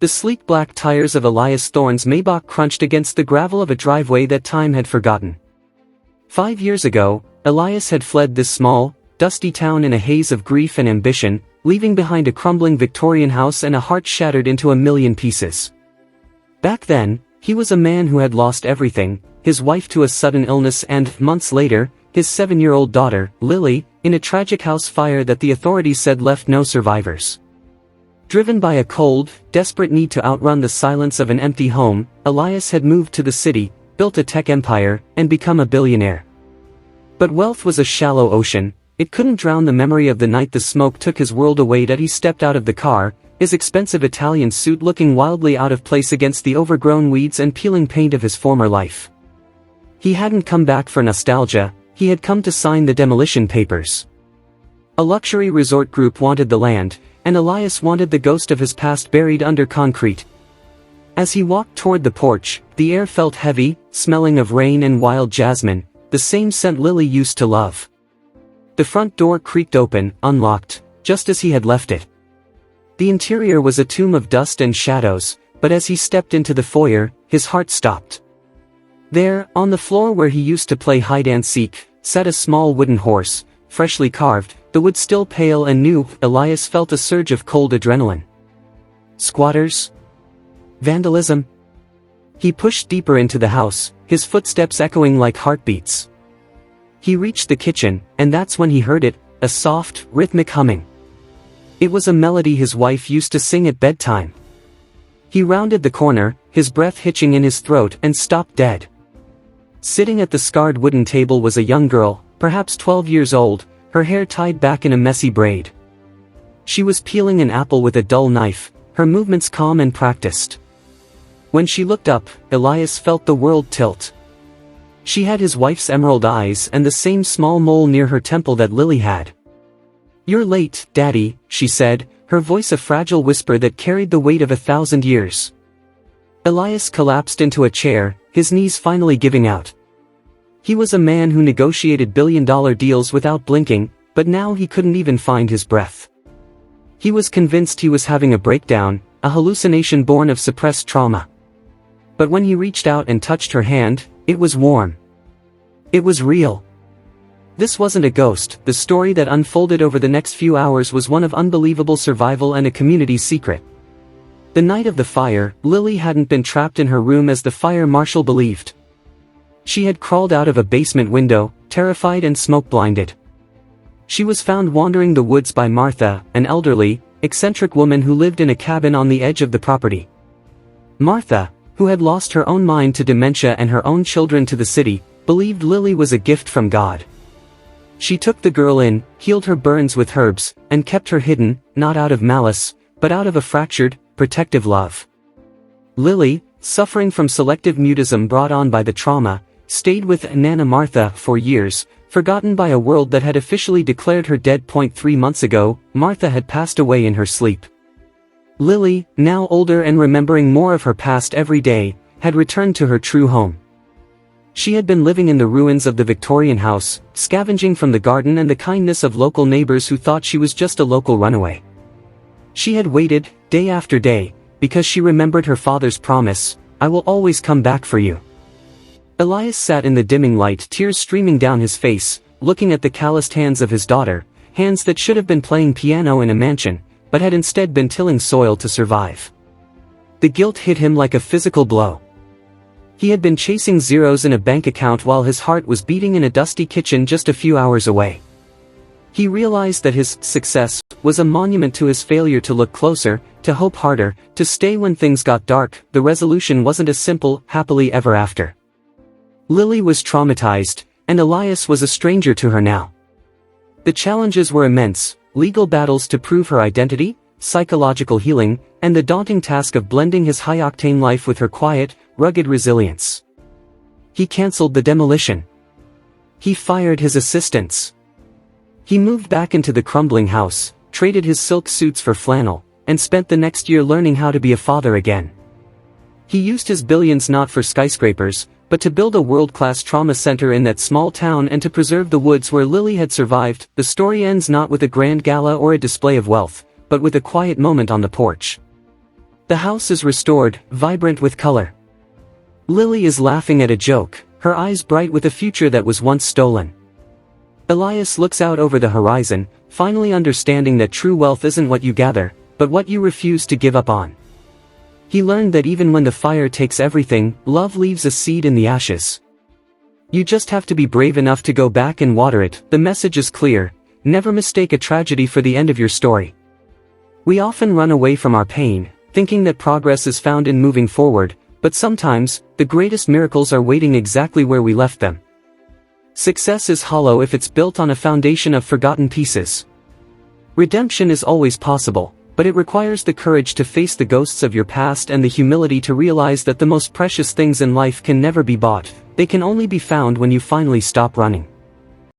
The sleek black tires of Elias Thorne's Maybach crunched against the gravel of a driveway that time had forgotten. 5 years ago, Elias had fled this small, dusty town in a haze of grief and ambition, leaving behind a crumbling Victorian house and a heart shattered into a million pieces. Back then, he was a man who had lost everything, his wife to a sudden illness and, months later, his 7-year-old daughter, Lily, in a tragic house fire that the authorities said left no survivors. Driven by a cold, desperate need to outrun the silence of an empty home, Elias had moved to the city, built a tech empire, and become a billionaire. But wealth was a shallow ocean. It couldn't drown the memory of the night the smoke took his world away that he stepped out of the car, his expensive Italian suit looking wildly out of place against the overgrown weeds and peeling paint of his former life. He hadn't come back for nostalgia, he had come to sign the demolition papers. A luxury resort group wanted the land, and Elias wanted the ghost of his past buried under concrete. As he walked toward the porch, the air felt heavy, smelling of rain and wild jasmine, the same scent Lily used to love. The front door creaked open, unlocked, just as he had left it. The interior was a tomb of dust and shadows, but as he stepped into the foyer, his heart stopped. There, on the floor where he used to play hide-and-seek, sat a small wooden horse, freshly carved, the wood still pale and new. Elias felt a surge of cold adrenaline. Squatters? Vandalism? He pushed deeper into the house, his footsteps echoing like heartbeats. He reached the kitchen, and that's when he heard it, a soft, rhythmic humming. It was a melody his wife used to sing at bedtime. He rounded the corner, his breath hitching in his throat, and stopped dead. Sitting at the scarred wooden table was a young girl, perhaps 12 years old, her hair tied back in a messy braid. She was peeling an apple with a dull knife, her movements calm and practiced. When she looked up, Elias felt the world tilt. She had his wife's emerald eyes and the same small mole near her temple that Lily had. "You're late, Daddy," she said, her voice a fragile whisper that carried the weight of 1,000 years. Elias collapsed into a chair, his knees finally giving out. He was a man who negotiated billion-dollar deals without blinking, but now he couldn't even find his breath. He was convinced he was having a breakdown, a hallucination born of suppressed trauma. But when he reached out and touched her hand, it was warm. It was real. This wasn't a ghost. The story that unfolded over the next few hours was one of unbelievable survival and a community secret. The night of the fire, Lily hadn't been trapped in her room as the fire marshal believed. She had crawled out of a basement window, terrified and smoke-blinded. She was found wandering the woods by Martha, an elderly, eccentric woman who lived in a cabin on the edge of the property. Martha, who had lost her own mind to dementia and her own children to the city, believed Lily was a gift from God. She took the girl in, healed her burns with herbs, and kept her hidden, not out of malice, but out of a fractured, protective love. Lily, suffering from selective mutism brought on by the trauma, stayed with Nana Martha for years, forgotten by a world that had officially declared her dead. 3 months ago, Martha had passed away in her sleep. Lily, now older and remembering more of her past every day, had returned to her true home. She had been living in the ruins of the Victorian house, scavenging from the garden and the kindness of local neighbors who thought she was just a local runaway. She had waited, day after day, because she remembered her father's promise, "I will always come back for you." Elias sat in the dimming light, tears streaming down his face, looking at the calloused hands of his daughter, hands that should have been playing piano in a mansion, but had instead been tilling soil to survive. The guilt hit him like a physical blow. He had been chasing zeros in a bank account while his heart was beating in a dusty kitchen just a few hours away. He realized that his success was a monument to his failure to look closer, to hope harder, to stay when things got dark. The resolution wasn't a simple, happily ever after. Lily was traumatized, and Elias was a stranger to her now. The challenges were immense: legal battles to prove her identity, psychological healing, and the daunting task of blending his high-octane life with her quiet, rugged resilience. He canceled the demolition. He fired his assistants. He moved back into the crumbling house, traded his silk suits for flannel, and spent the next year learning how to be a father again. He used his billions not for skyscrapers, but to build a world-class trauma center in that small town and to preserve the woods where Lily had survived. The story ends not with a grand gala or a display of wealth, but with a quiet moment on the porch. The house is restored, vibrant with color. Lily is laughing at a joke, her eyes bright with a future that was once stolen. Elias looks out over the horizon, finally understanding that true wealth isn't what you gather, but what you refuse to give up on. He learned that even when the fire takes everything, love leaves a seed in the ashes. You just have to be brave enough to go back and water it. The message is clear: never mistake a tragedy for the end of your story. We often run away from our pain, thinking that progress is found in moving forward, but sometimes, the greatest miracles are waiting exactly where we left them. Success is hollow if it's built on a foundation of forgotten pieces. Redemption is always possible, but it requires the courage to face the ghosts of your past and the humility to realize that the most precious things in life can never be bought. They can only be found when you finally stop running.